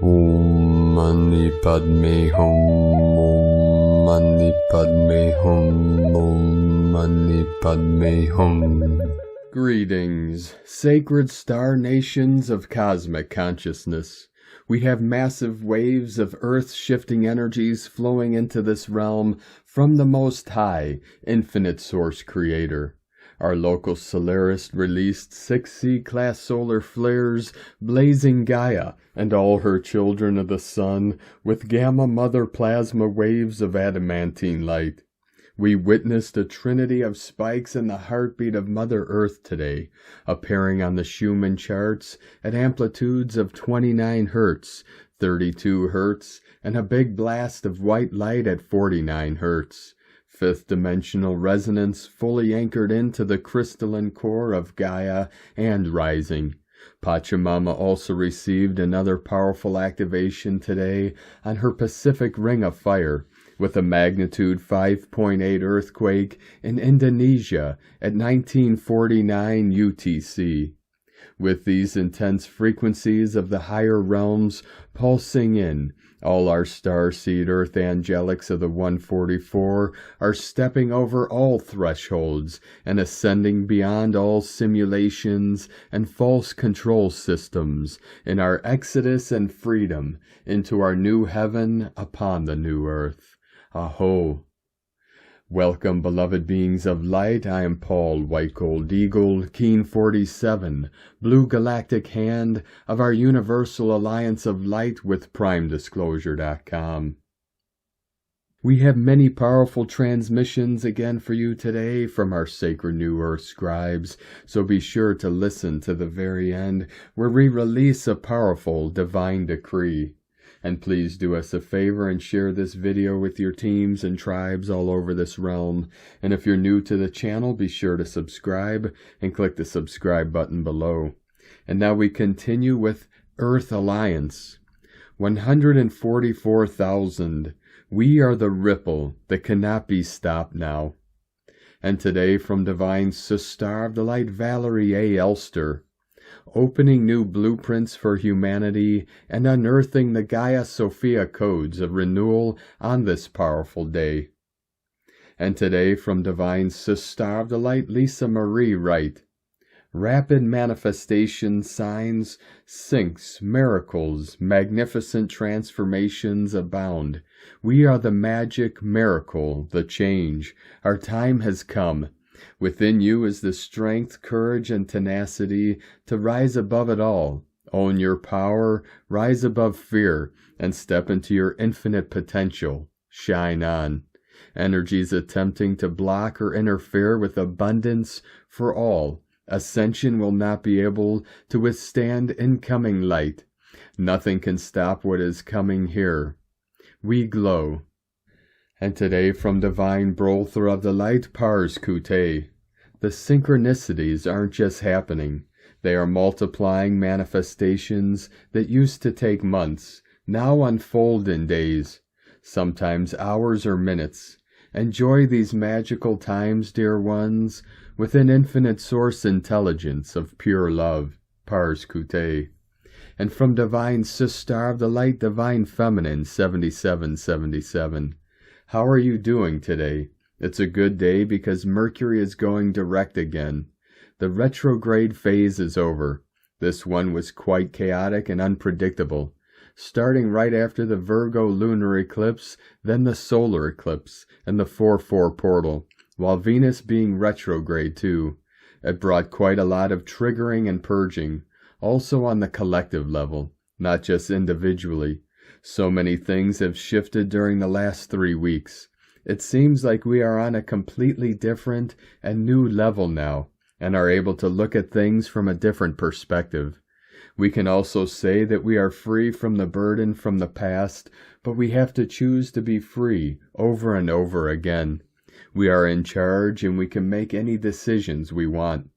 Om Mani Padme Hum. Om Mani Padme Hum. Om Mani Padme Hum. Greetings, sacred star nations of cosmic consciousness. We have massive waves of earth-shifting energies flowing into this realm from the Most High, Infinite Source Creator. Our local Solarist released 6 C-class solar flares, blazing Gaia and all her children of the sun with gamma mother plasma waves of adamantine light. We witnessed a trinity of spikes in the heartbeat of Mother Earth today, appearing on the Schumann charts at amplitudes of 29 Hz, 32 Hz, and a big blast of white light at 49 Hz. Fifth dimensional resonance fully anchored into the crystalline core of Gaia and rising. Pachamama also received another powerful activation today on her Pacific Ring of Fire, with a magnitude 5.8 earthquake in Indonesia at 1949 UTC. With these intense frequencies of the higher realms pulsing in, all our starseed earth angelics of the 144 are stepping over all thresholds and ascending beyond all simulations and false control systems in our exodus and freedom into our new heaven upon the new earth. A'ho. Welcome, beloved beings of light. I am Paul, White Gold Eagle, Keen 47, Blue Galactic Hand of our Universal Alliance of Light with PrimeDisclosure.com. We have many powerful transmissions again for you today from our sacred New Earth scribes, so be sure to listen to the very end where we release a powerful divine decree. And please do us a favor and share this video with your teams and tribes all over this realm. And if you're new to the channel, be sure to subscribe and click the subscribe button below. And now we continue with Earth Alliance. 144,000. We are the ripple that cannot be stopped now. And today from Divine Sister of the Light Valerie A. Elster. Opening new blueprints for humanity and unearthing the Gaia Sophia codes of renewal on this powerful day. And today from Divine Sister of the Light Lisa Marie Wright. Rapid manifestation signs, syncs, miracles, magnificent transformations abound. We are the magic miracle, the change. Our time has come. Within you is the strength, courage, and tenacity to rise above it all. Own your power, rise above fear, and step into your infinite potential. Shine on. Energies attempting to block or interfere with abundance for all. Ascension will not be able to withstand incoming light. Nothing can stop what is coming here. We glow. And today from Divine Brother of the Light Pars Kute. The synchronicities aren't just happening. They are multiplying manifestations that used to take months, now unfold in days, sometimes hours or minutes. Enjoy these magical times, dear ones, with an infinite source intelligence of pure love. Pars Kute. And from Divine Sister of the Light Divine Feminine 7777. How are you doing today? It's a good day because Mercury is going direct again. The retrograde phase is over. This one was quite chaotic and unpredictable, starting right after the Virgo lunar eclipse, then the solar eclipse, and the 4-4 portal, while Venus being retrograde too. It brought quite a lot of triggering and purging, also on the collective level, not just individually. So many things have shifted during the last 3 weeks. It seems like we are on a completely different and new level now, and are able to look at things from a different perspective. We can also say that we are free from the burden from the past, but we have to choose to be free over and over again. We are in charge and we can make any decisions we want.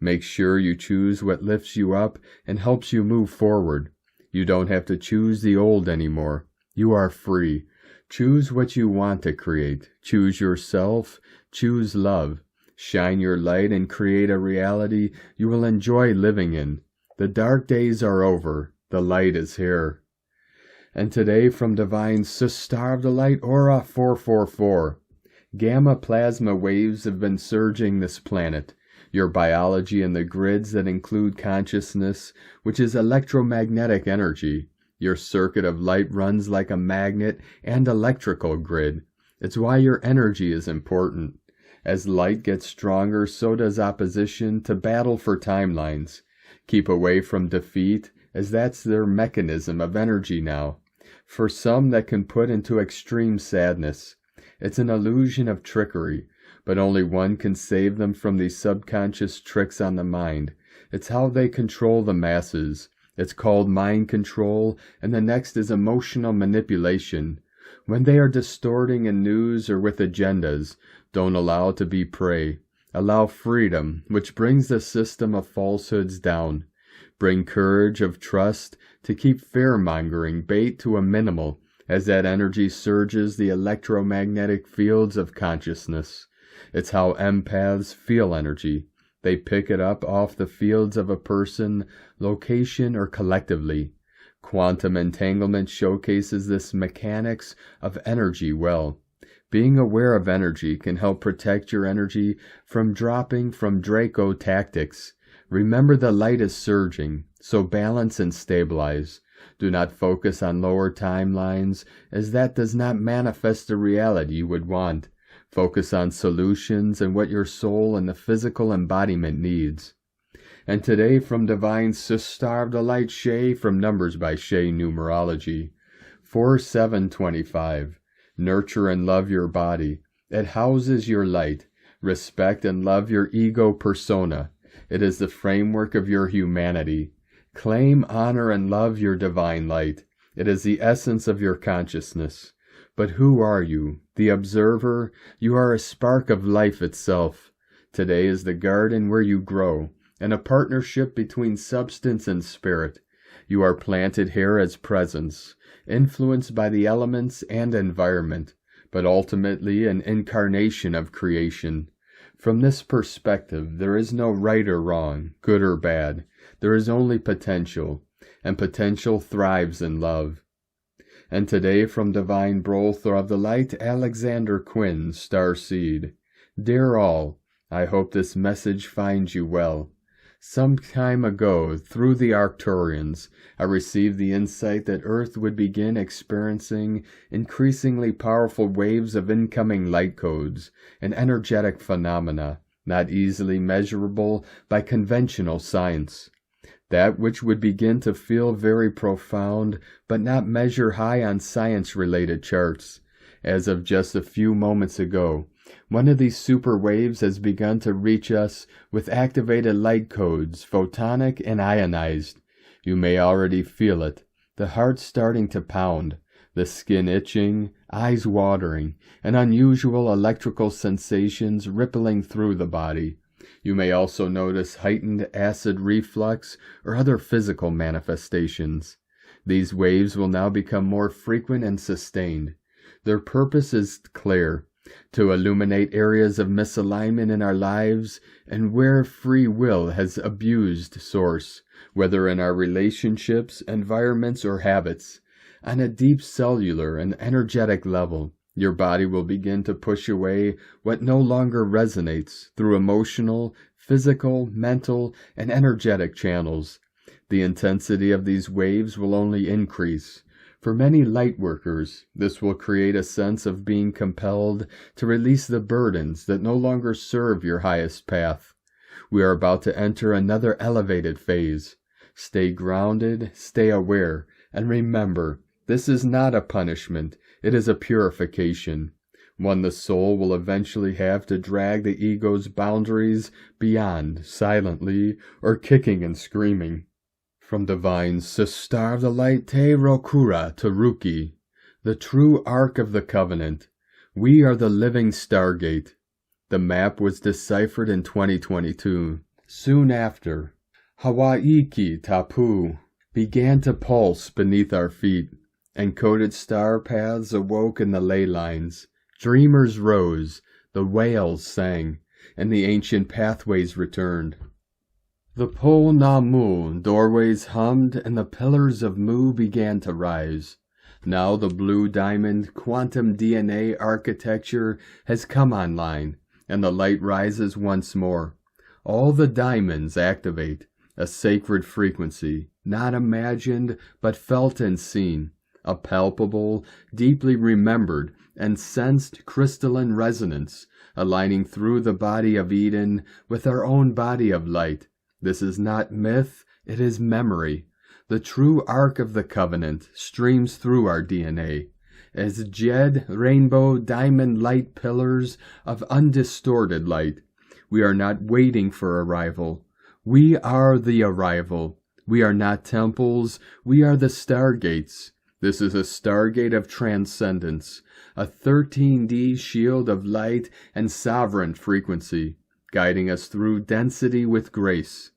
Make sure you choose what lifts you up and helps you move forward. You don't have to choose the old anymore. You are free. Choose what you want to create. Choose yourself. Choose love. Shine your light and create a reality you will enjoy living in. The dark days are over. The light is here. And today from Divine Star of the Light Aura 444, gamma plasma waves have been surging this planet, your biology and the grids that include consciousness, which is electromagnetic energy. Your circuit of light runs like a magnet and electrical grid. It's why your energy is important. As light gets stronger, so does opposition to battle for timelines. Keep away from defeat, as that's their mechanism of energy now. For some, that can put into extreme sadness. It's an illusion of trickery, but only one can save them from these subconscious tricks on the mind. It's how they control the masses. It's called mind control, and the next is emotional manipulation. When they are distorting in news or with agendas, don't allow to be prey. Allow freedom, which brings the system of falsehoods down. Bring courage of trust to keep fear-mongering bait to a minimal, as that energy surges the electromagnetic fields of consciousness. It's how empaths feel energy. They pick it up off the fields of a person, location, or collectively. Quantum entanglement showcases this mechanics of energy well. Being aware of energy can help protect your energy from dropping from Draco tactics. Remember, the light is surging, so balance and stabilize. Do not focus on lower timelines, as that does not manifest the reality you would want. Focus on solutions and what your soul and the physical embodiment needs. And today from Divine Star of the Light Shay from Numbers by Shay Numerology, 4725. Nurture and love your body. It houses your light. Respect and love your ego persona. It is the framework of your humanity. Claim, honor, and love your divine light. It is the essence of your consciousness. But who are you? The observer? You are a spark of life itself. Today is the garden where you grow, and a partnership between substance and spirit. You are planted here as presence, influenced by the elements and environment, but ultimately an incarnation of creation. From this perspective, there is no right or wrong, good or bad. There is only potential, and potential thrives in love. And today from Divine Brother of the Light, Alexander Quinn, Starseed. Dear all, I hope this message finds you well. Some time ago, through the Arcturians, I received the insight that Earth would begin experiencing increasingly powerful waves of incoming light codes and energetic phenomena, not easily measurable by conventional science. That which would begin to feel very profound, but not measure high on science-related charts. As of just a few moments ago, one of these super waves has begun to reach us with activated light codes, photonic and ionized. You may already feel it, the heart starting to pound, the skin itching, eyes watering, and unusual electrical sensations rippling through the body. You may also notice heightened acid reflux or other physical manifestations. These waves will now become more frequent and sustained. Their purpose is clear: to illuminate areas of misalignment in our lives and where free will has abused source, whether in our relationships, environments, or habits. On a deep cellular and energetic level, your body will begin to push away what no longer resonates through emotional, physical, mental, and energetic channels. The intensity of these waves will only increase. For many light workers, this will create a sense of being compelled to release the burdens that no longer serve your highest path. We are about to enter another elevated phase. Stay grounded, stay aware, and remember, this is not a punishment, it is a purification. One the soul will eventually have to drag the ego's boundaries beyond, silently, or kicking and screaming. From Divine Star of the Light Te Rokura Taruki, the true Ark of the Covenant. We are the living stargate. The map was deciphered in 2022. Soon after, Hawaii Tapu began to pulse beneath our feet. Encoded star paths awoke in the ley lines. Dreamers rose, the whales sang, and the ancient pathways returned. The Po Na Mu doorways hummed, and the pillars of Mu began to rise. Now the blue diamond quantum DNA architecture has come online, and the light rises once more. All the diamonds activate, a sacred frequency, not imagined but felt and seen, a palpable, deeply remembered, and sensed crystalline resonance, aligning through the body of Eden with our own body of light. This is not myth, it is memory. The true arc of the covenant streams through our DNA, as jed, rainbow, diamond light pillars of undistorted light. We are not waiting for arrival. We are the arrival. We are not temples, we are the stargates. This is a stargate of transcendence, a 13D shield of light and sovereign frequency, guiding us through density with grace.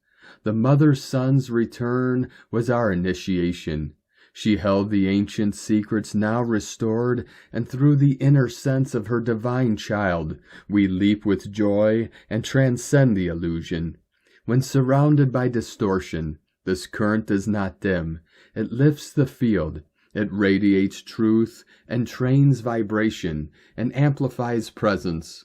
The Mother Sun's return was our initiation. She held the ancient secrets now restored, and through the inner sense of her divine child, we leap with joy and transcend the illusion. When surrounded by distortion, this current does not dim. It lifts the field. It radiates truth and trains vibration and amplifies presence.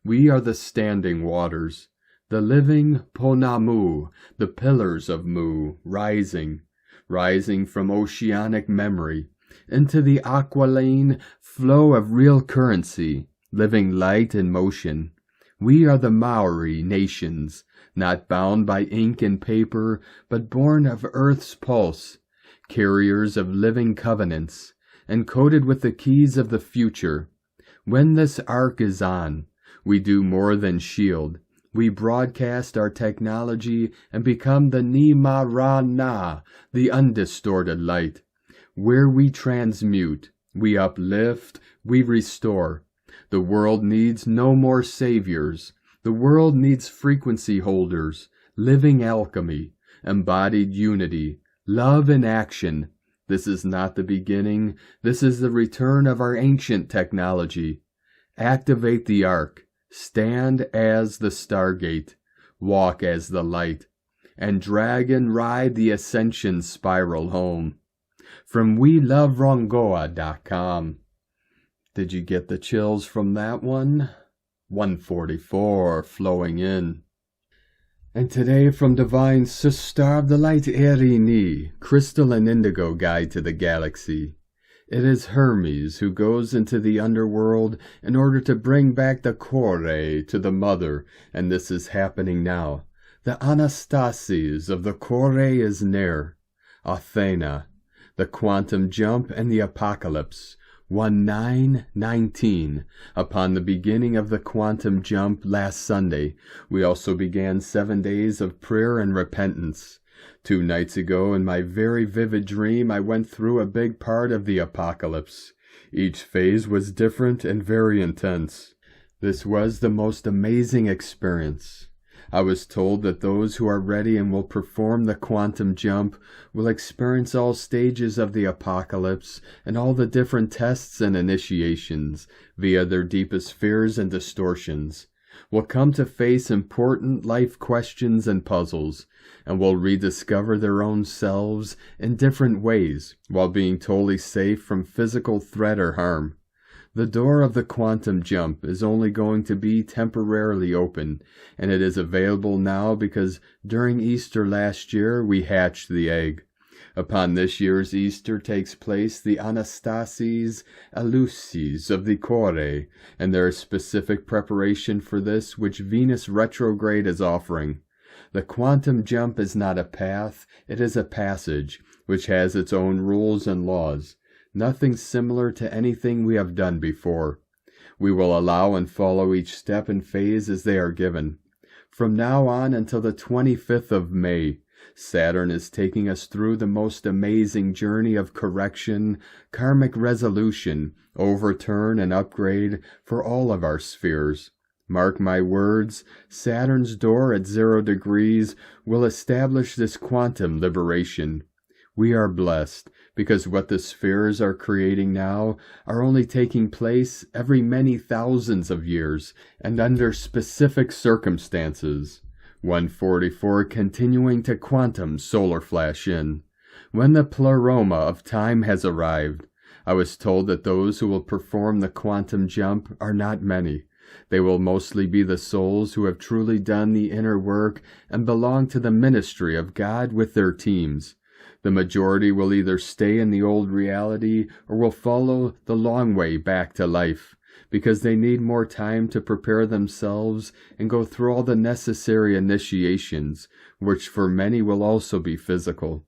We are the standing waters, the living Ponamu, the pillars of Mu, rising from oceanic memory into the aquiline flow of real currency, living light in motion. We are the Maori nations, not bound by ink and paper, but born of Earth's pulse, carriers of living covenants, encoded with the keys of the future. When this arc is on, we do more than shield. We broadcast our technology and become the Nimarana, the undistorted light. Where we transmute, we uplift, we restore. The world needs no more saviors. The world needs frequency holders, living alchemy, embodied unity, love in action. This is not the beginning. This is the return of our ancient technology. Activate the arc. Stand as the stargate. Walk as the light. And dragon ride the ascension spiral home. From WeLoveRongoa.com. Did you get the chills from that one? 144 flowing in. And today from Divine Sister of the Light Erini, Crystal and Indigo Guide to the Galaxy. It is Hermes who goes into the underworld in order to bring back the Kore to the Mother, and this is happening now. The Anastasis of the Kore is near. Athena, the quantum jump and the apocalypse. 1919. Upon the beginning of the quantum jump last Sunday, we also began 7 days of prayer and repentance. 2 nights ago, in my very vivid dream, I went through a big part of the apocalypse. Each phase was different and very intense. This was the most amazing experience. I was told that those who are ready and will perform the quantum jump will experience all stages of the apocalypse and all the different tests and initiations via their deepest fears and distortions, will come to face important life questions and puzzles, and will rediscover their own selves in different ways while being totally safe from physical threat or harm. The door of the quantum jump is only going to be temporarily open, and it is available now because during Easter last year we hatched the egg. Upon this year's Easter takes place the Anastasis Elusis of the Kore, and there is specific preparation for this which Venus retrograde is offering. The quantum jump is not a path, it is a passage, which has its own rules and laws. Nothing similar to anything we have done before. We will allow and follow each step and phase as they are given. From now on until the 25th of May, Saturn is taking us through the most amazing journey of correction, karmic resolution, overturn, and upgrade for all of our spheres. Mark my words, Saturn's door at 0 degrees will establish this quantum liberation. We are blessed, because what the spheres are creating now are only taking place every many thousands of years and under specific circumstances. 144 continuing to quantum solar flash in. When the pleroma of time has arrived, I was told that those who will perform the quantum jump are not many. They will mostly be the souls who have truly done the inner work and belong to the ministry of God with their teams. The majority will either stay in the old reality or will follow the long way back to life, because they need more time to prepare themselves and go through all the necessary initiations, which for many will also be physical.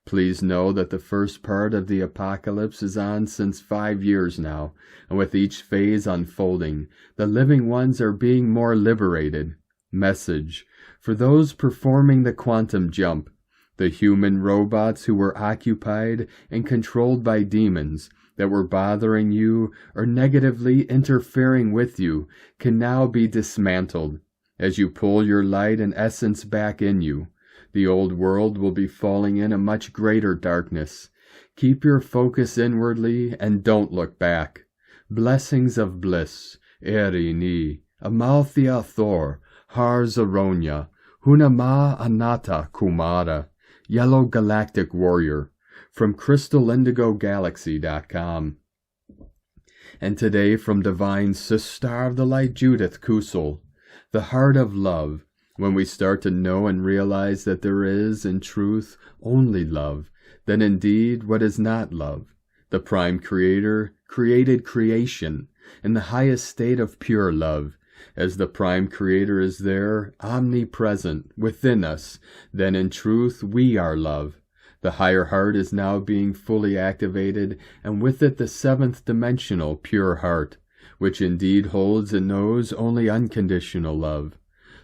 Please know that the first part of the apocalypse is on since 5 years now, and with each phase unfolding, the living ones are being more liberated. Message: for those performing the quantum jump, the human robots who were occupied and controlled by demons that were bothering you or negatively interfering with you can now be dismantled. As you pull your light and essence back in you, the old world will be falling in a much greater darkness. Keep your focus inwardly and don't look back. Blessings of bliss, Eri ni, Amalthea Thor, Har Zaronya, Hunama Anata Kumara, Yellow Galactic Warrior, from CrystalIndigoGalaxy.com. And today from Divine Sister of the Light Judith Kusel, the heart of love. When we start to know and realize that there is, in truth, only love, then indeed what is not love? The Prime Creator created creation in the highest state of pure love. As the Prime Creator is there, omnipresent, within us, then in truth we are love. The higher heart is now being fully activated, and with it the seventh dimensional pure heart, which indeed holds and knows only unconditional love.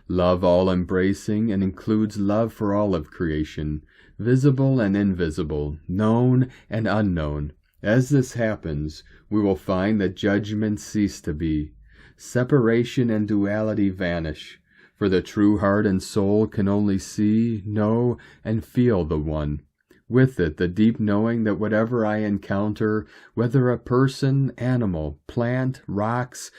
Love all-embracing and includes love for all of creation, visible and invisible, known and unknown. As this happens, we will find that judgments cease to be. Separation and duality vanish, for the true heart and soul can only see, know, and feel the one. With it, the deep knowing that whatever I encounter, whether a person, animal, plant, rocks,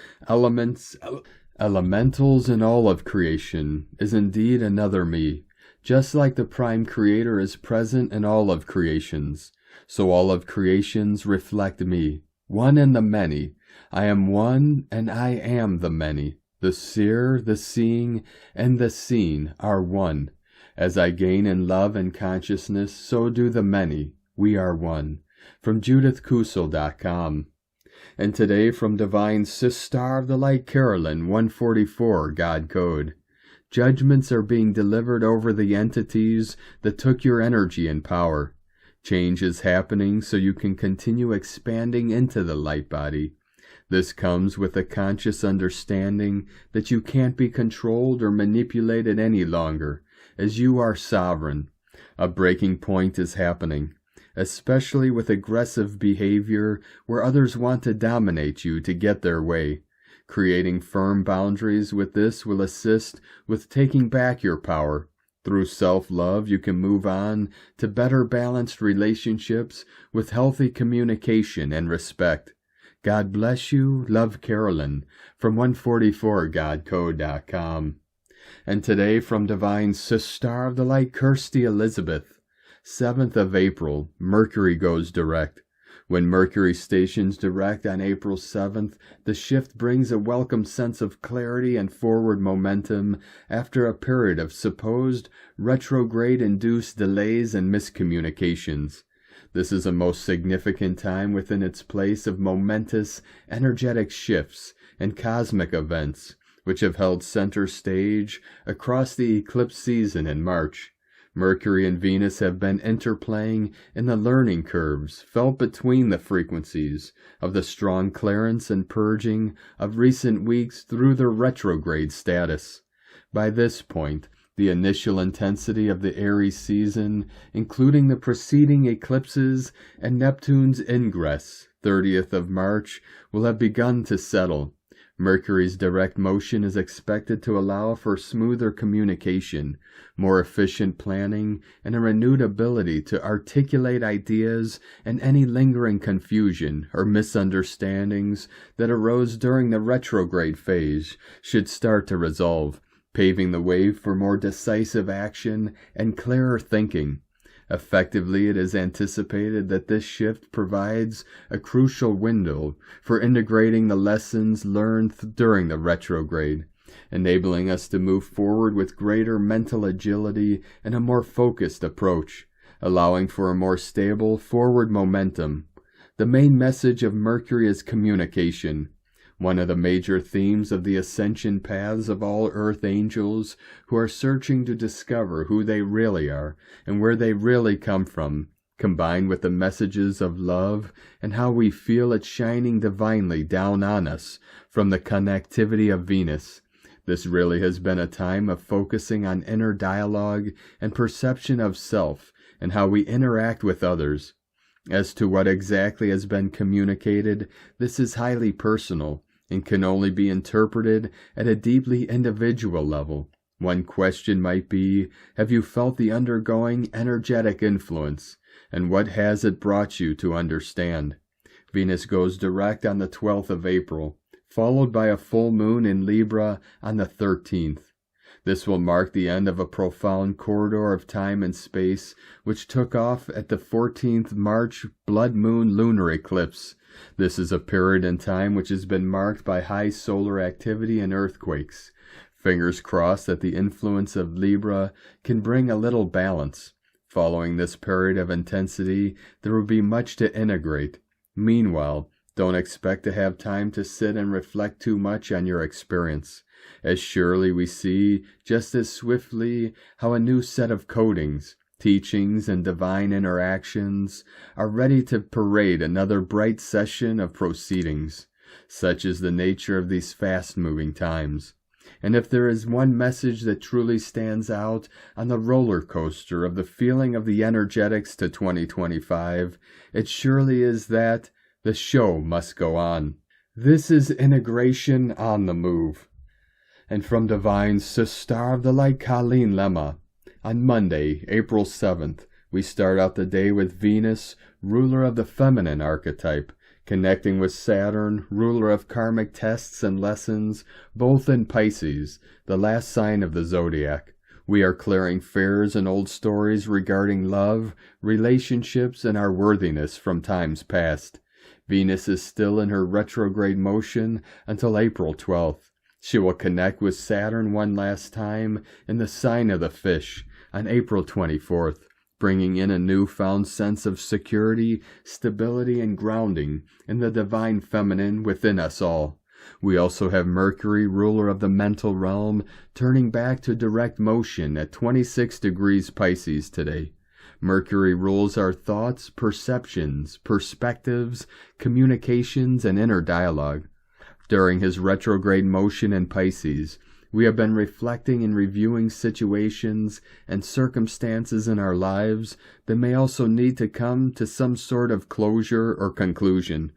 elementals in all of creation, is indeed another me. Just like the Prime Creator is present in all of creations, so all of creations reflect me. One in the many. I am one and I am the many. The seer, the seeing, and the seen are one. As I gain in love and consciousness, so do the many. We are one. From JudithKusel.com. And today from Divine Sister of the Light Carolyn, 144 God Code. Judgments are being delivered over the entities that took your energy and power. Change is happening so you can continue expanding into the light body. This comes with a conscious understanding that you can't be controlled or manipulated any longer, as you are sovereign. A breaking point is happening, especially with aggressive behavior where others want to dominate you to get their way. Creating firm boundaries with this will assist with taking back your power. Through self-love, you can move on to better balanced relationships with healthy communication and respect. God bless you. Love, Carolyn, from 144godcode.com. And today from Divine Sister of the Light, Kirsty Elizabeth, 7th of April, Mercury goes direct. When Mercury stations direct on April 7th, the shift brings a welcome sense of clarity and forward momentum after a period of supposed retrograde-induced delays and miscommunications. This is a most significant time within its place of momentous, energetic shifts and cosmic events, which have held center stage across the eclipse season in March. Mercury and Venus have been interplaying in the learning curves felt between the frequencies of the strong clearance and purging of recent weeks through their retrograde status. By this point, the initial intensity of the Aries season, including the preceding eclipses and Neptune's ingress, 30th of March, will have begun to settle. Mercury's direct motion is expected to allow for smoother communication, more efficient planning, and a renewed ability to articulate ideas, and any lingering confusion or misunderstandings that arose during the retrograde phase should start to resolve, paving the way for more decisive action and clearer thinking. Effectively, it is anticipated that this shift provides a crucial window for integrating the lessons learned during the retrograde, enabling us to move forward with greater mental agility and a more focused approach, allowing for a more stable forward momentum. The main message of Mercury is communication, one of the major themes of the ascension paths of all earth angels who are searching to discover who they really are and where they really come from, combined with the messages of love and how we feel it shining divinely down on us from the connectivity of Venus. This really has been a time of focusing on inner dialogue and perception of self and how we interact with others. As to what exactly has been communicated, this is highly personal and can only be interpreted at a deeply individual level. One question might be, have you felt the undergoing energetic influence, and what has it brought you to understand? Venus goes direct on the 12th of April, followed by a full moon in Libra on the 13th. This will mark the end of a profound corridor of time and space, which took off at the 14th March blood moon lunar eclipse. This is a period in time which has been marked by high solar activity and earthquakes. Fingers crossed that the influence of Libra can bring a little balance. Following this period of intensity, there will be much to integrate. Meanwhile, don't expect to have time to sit and reflect too much on your experience. As surely we see, just as swiftly, how a new set of codings, teachings, and divine interactions are ready to parade another bright session of proceedings. Such is the nature of these fast-moving times. And if there is one message that truly stands out on the roller coaster of the feeling of the energetics to 2025, it surely is that the show must go on. This is integration on the move. And from Divine Star of the Light Colleen Lemma, on Monday, April 7th, we start out the day with Venus, ruler of the feminine archetype, connecting with Saturn, ruler of karmic tests and lessons, both in Pisces, the last sign of the zodiac. We are clearing fears and old stories regarding love, relationships, and our worthiness from times past. Venus is still in her retrograde motion until April 12th. She will connect with Saturn one last time in the sign of the fish on April 24th, bringing in a newfound sense of security, stability, and grounding in the divine feminine within us all. We also have Mercury, ruler of the mental realm, turning back to direct motion at 26 degrees Pisces today. Mercury rules our thoughts, perceptions, perspectives, communications, and inner dialogue. During his retrograde motion in Pisces, we have been reflecting and reviewing situations and circumstances in our lives that may also need to come to some sort of closure or conclusion.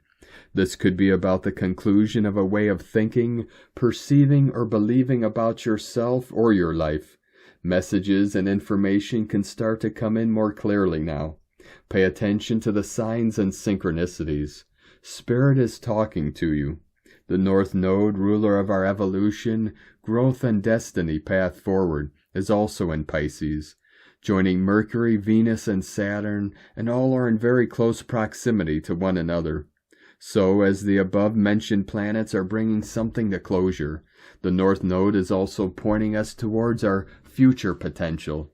This could be about the conclusion of a way of thinking, perceiving, or believing about yourself or your life. Messages and information can start to come in more clearly now. Pay attention to the signs and synchronicities. Spirit is talking to you. The North Node, ruler of our evolution, growth, and destiny path forward, is also in Pisces, joining Mercury, Venus, and Saturn, and all are in very close proximity to one another. So, as the above-mentioned planets are bringing something to closure, the North Node is also pointing us towards our future potential.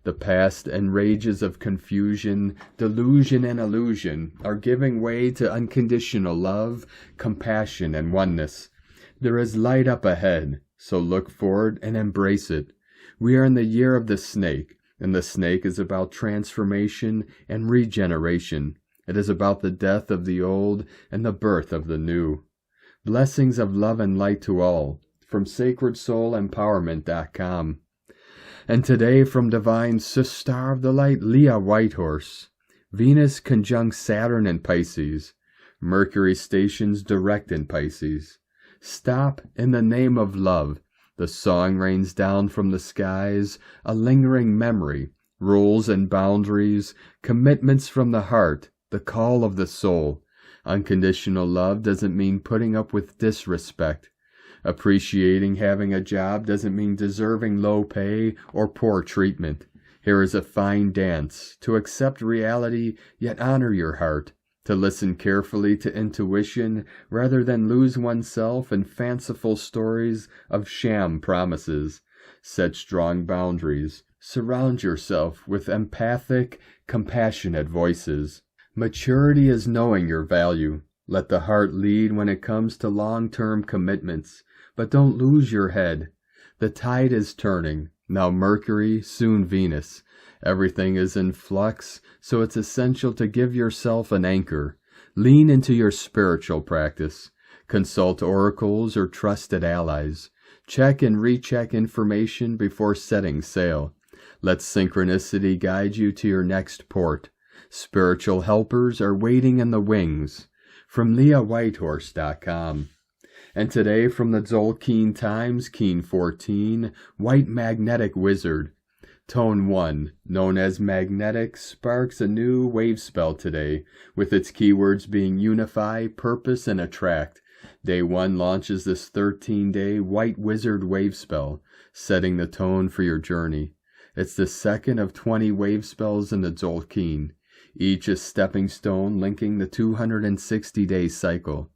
The past and rages of confusion, delusion, and illusion are giving way to unconditional love, compassion, and oneness. There is light up ahead, so look forward and embrace it. We are in the year of the snake, and the snake is about transformation and regeneration. It is about the death of the old and the birth of the new. Blessings of love and light to all, from sacredsoulempowerment.com. And today from Divine Star of the Light, Leah Whitehorse. Venus conjunct Saturn in Pisces. Mercury stations direct in Pisces. Stop in the name of love. The song rains down from the skies, a lingering memory, rules and boundaries, commitments from the heart, the call of the soul. Unconditional love doesn't mean putting up with disrespect. Appreciating having a job doesn't mean deserving low pay or poor treatment. Here is a fine dance, to accept reality yet honor your heart, to listen carefully to intuition rather than lose oneself in fanciful stories of sham promises. Set strong boundaries. Surround yourself with empathic, compassionate voices. Maturity is knowing your value. Let the heart lead when it comes to long-term commitments, but don't lose your head. The tide is turning, now Mercury, soon Venus. Everything is in flux, so it's essential to give yourself an anchor. Lean into your spiritual practice. Consult oracles or trusted allies. Check and recheck information before setting sail. Let synchronicity guide you to your next port. Spiritual helpers are waiting in the wings. From LeahWhitehorse.com. And today from the Tzolk'in Times, Keen 14, White Magnetic Wizard. Tone 1, known as Magnetic, sparks a new wave spell today, with its keywords being Unify, Purpose, and Attract. Day 1 launches this 13-day White Wizard wave spell, setting the tone for your journey. It's the second of 20 wave spells in the Tzolk'in, each a stepping stone linking the 260-day cycle.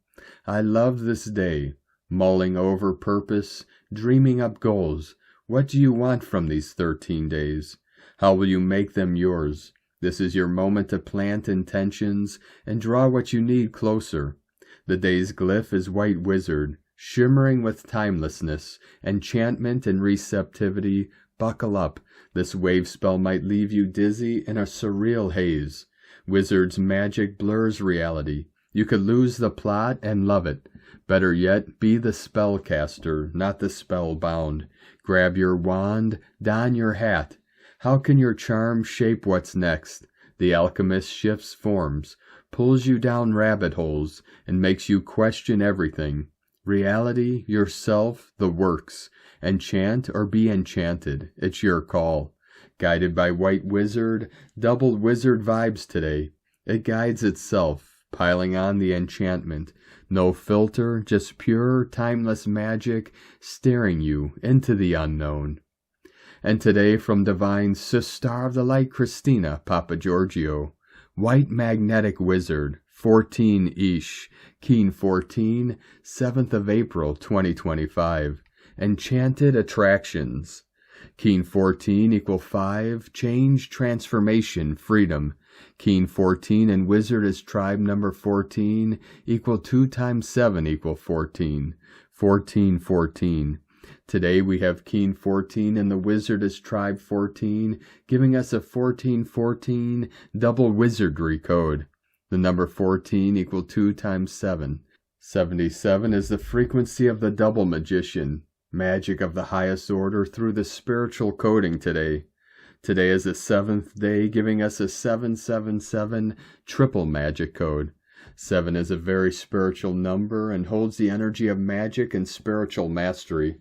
I love this day, mulling over purpose, dreaming up goals. What do you want from these 13 days? How will you make them yours? This is your moment to plant intentions and draw what you need closer. The day's glyph is White Wizard, shimmering with timelessness, enchantment, and receptivity. Buckle up. This wave spell might leave you dizzy in a surreal haze. Wizard's magic blurs reality. You could lose the plot and love it. Better yet, be the spellcaster, not the spellbound. Grab your wand, don your hat. How can your charm shape what's next? The alchemist shifts forms, pulls you down rabbit holes, and makes you question everything. Reality, yourself, the works. Enchant or be enchanted. It's your call. Guided by White Wizard, double wizard vibes today. It guides itself, piling on the enchantment. No filter, just pure, timeless magic staring you into the unknown. And today from Divine Sister of the Light Christina Papagiorgio, White Magnetic Wizard, 14 Ish, Keen 14, 7th of April 2025. Enchanted Attractions. Keen 14 equal 5, change, transformation, freedom. Keen 14 and Wizard is tribe number 14, equal 2 times 7 equal 14. 14, 14. Today we have Keen 14 and the Wizard is tribe 14, giving us a 1414 double wizardry code. The number 14 equal 2 times 7. 77 is the frequency of the double magician. Magic of the highest order through the spiritual coding today. Today is the 7th day, giving us a 777 triple magic code. 7 is a very spiritual number and holds the energy of magic and spiritual mastery.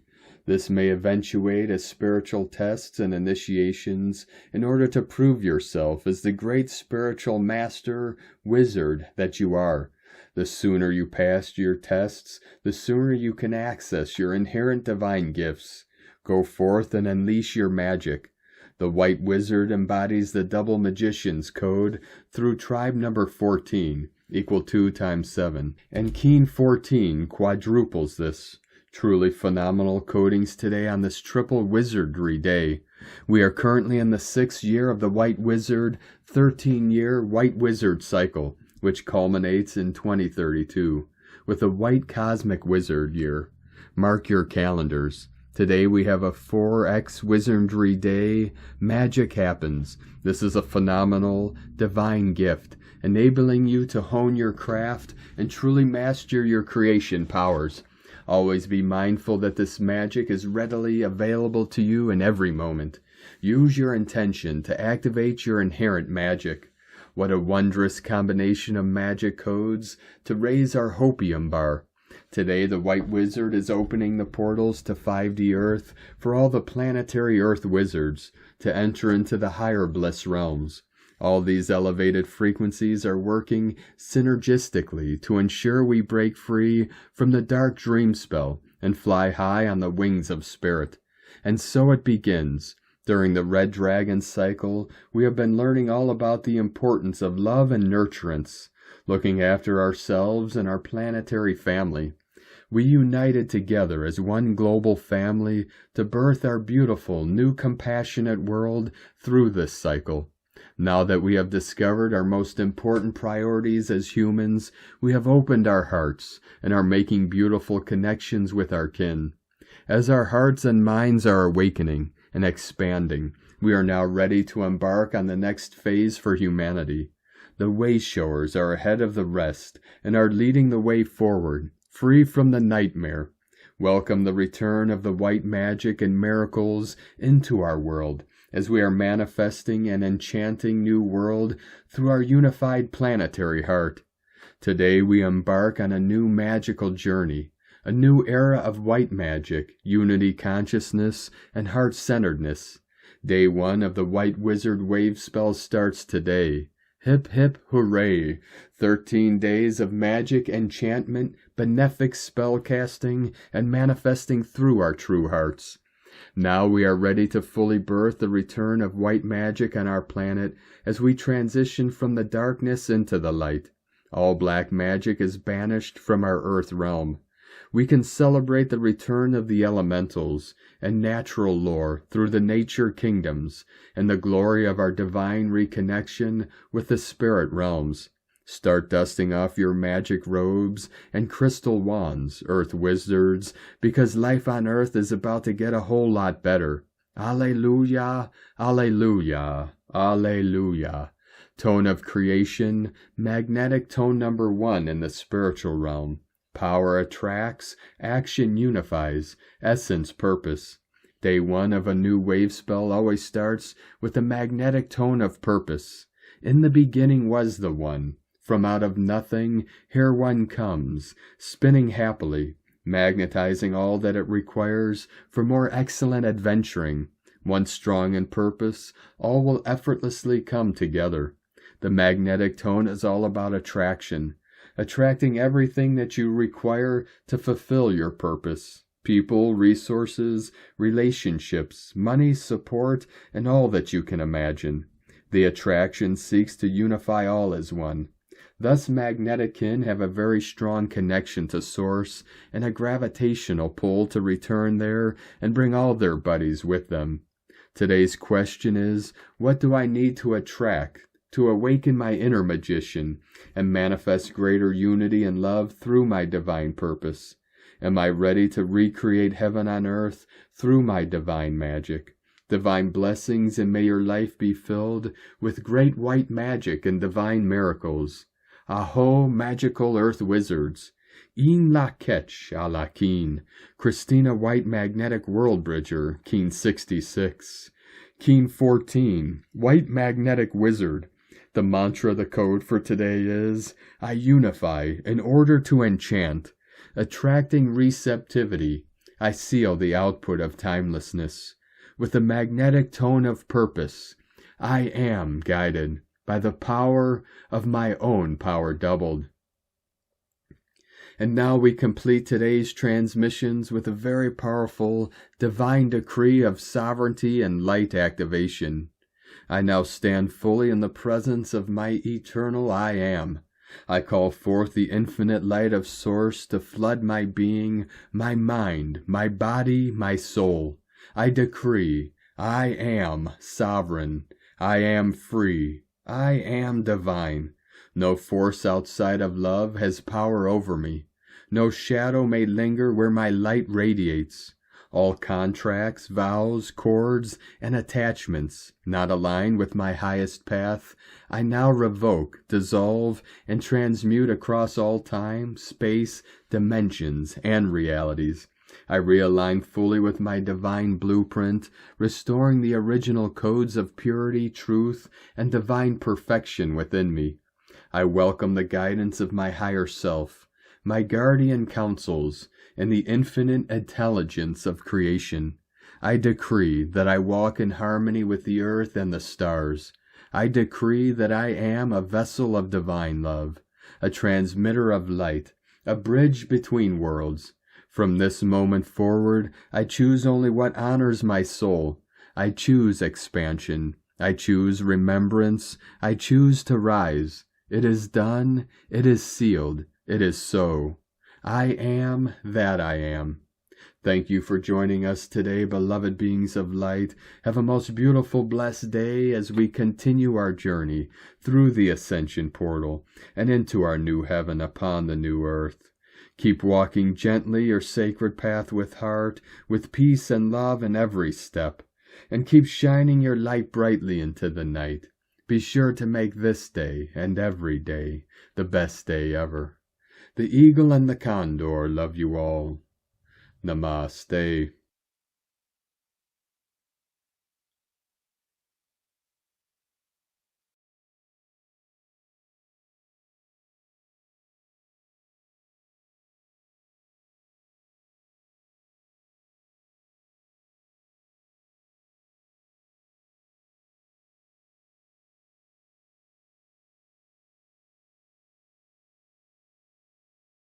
This may eventuate as spiritual tests and initiations in order to prove yourself as the great spiritual master, wizard that you are. The sooner you pass your tests, the sooner you can access your inherent divine gifts. Go forth and unleash your magic. The White Wizard embodies the double magician's code through tribe number 14, equal 2 times 7, and Keen 14 quadruples this. Truly phenomenal codings today on this triple wizardry day. We are currently in the 6th year of the White Wizard 13-year White Wizard cycle, which culminates in 2032, with a White Cosmic Wizard year. Mark your calendars. Today we have a 4X Wizardry Day. Magic happens. This is a phenomenal, divine gift, enabling you to hone your craft and truly master your creation powers. Always be mindful that this magic is readily available to you in every moment. Use your intention to activate your inherent magic. What a wondrous combination of magic codes to raise our hopium bar. Today the White Wizard is opening the portals to 5D Earth for all the planetary Earth wizards to enter into the higher bliss realms. All these elevated frequencies are working synergistically to ensure we break free from the dark dream spell and fly high on the wings of spirit. And so it begins. During the Red Dragon cycle, we have been learning all about the importance of love and nurturance, looking after ourselves and our planetary family. We united together as one global family to birth our beautiful, new compassionate world through this cycle. Now that we have discovered our most important priorities as humans, we have opened our hearts and are making beautiful connections with our kin. As our hearts and minds are awakening and expanding, we are now ready to embark on the next phase for humanity. The way-showers are ahead of the rest and are leading the way forward, free from the nightmare. Welcome the return of the white magic and miracles into our world, as we are manifesting an enchanting new world through our unified planetary heart. Today we embark on a new magical journey, a new era of white magic, unity consciousness, and heart-centeredness. Day 1 of the White Wizard Wave spell starts today. Hip hip hooray! 13 days of magic, enchantment, benefic spellcasting, and manifesting through our true hearts. Now we are ready to fully birth the return of white magic on our planet as we transition from the darkness into the light. All black magic is banished from our earth realm. We can celebrate the return of the elementals and natural lore through the nature kingdoms and the glory of our divine reconnection with the spirit realms. Start dusting off your magic robes and crystal wands, earth wizards, because life on earth is about to get a whole lot better. Alleluia, alleluia, alleluia. Tone of creation, magnetic tone number 1 in the spiritual realm. Power attracts, action unifies, essence purpose. Day 1 of a new wave spell always starts with the magnetic tone of purpose. In the beginning was the One. From out of nothing, here one comes, spinning happily, magnetizing all that it requires for more excellent adventuring. Once strong in purpose, all will effortlessly come together. The magnetic tone is all about attraction, attracting everything that you require to fulfill your purpose. People, resources, relationships, money, support, and all that you can imagine. The attraction seeks to unify all as one. Thus magnetic kin have a very strong connection to Source and a gravitational pull to return there and bring all their buddies with them. Today's question is, what do I need to attract to awaken my inner magician and manifest greater unity and love through my divine purpose? Am I ready to recreate heaven on earth through my divine magic? Divine blessings, and may your life be filled with great white magic and divine miracles. A'ho, magical earth wizards. In la ketch a la keen. Christina White, magnetic world bridger, keen 66. Keen 14, white magnetic wizard. The mantra, the code for today is, I unify in order to enchant. Attracting receptivity, I seal the output of timelessness. With the magnetic tone of purpose, I am guided by the power of my own power doubled. And now we complete today's transmissions with a very powerful divine decree of sovereignty and light activation. I now stand fully in the presence of my eternal I Am. I call forth the infinite light of Source to flood my being, my mind, my body, my soul. I decree, I am sovereign. I am free. I am divine. No force outside of love has power over me. No shadow may linger where my light radiates. All contracts, vows, cords, and attachments not aligned with my highest path, I now revoke, dissolve, and transmute across all time, space, dimensions, and realities. I realign fully with my divine blueprint, restoring the original codes of purity, truth, and divine perfection within me. I welcome the guidance of my higher self, my guardian counsels, and the infinite intelligence of creation. I decree that I walk in harmony with the earth and the stars. I decree that I am a vessel of divine love, a transmitter of light, a bridge between worlds. From this moment forward, I choose only what honors my soul. I choose expansion. I choose remembrance. I choose to rise. It is done. It is sealed. It is so. I am that I am. Thank you for joining us today, beloved beings of light. Have a most beautiful, blessed day as we continue our journey through the ascension portal and into our new heaven upon the new earth. Keep walking gently your sacred path with heart, with peace and love in every step, and keep shining your light brightly into the night. Be sure to make this day and every day the best day ever. The eagle and the condor love you all. Namaste.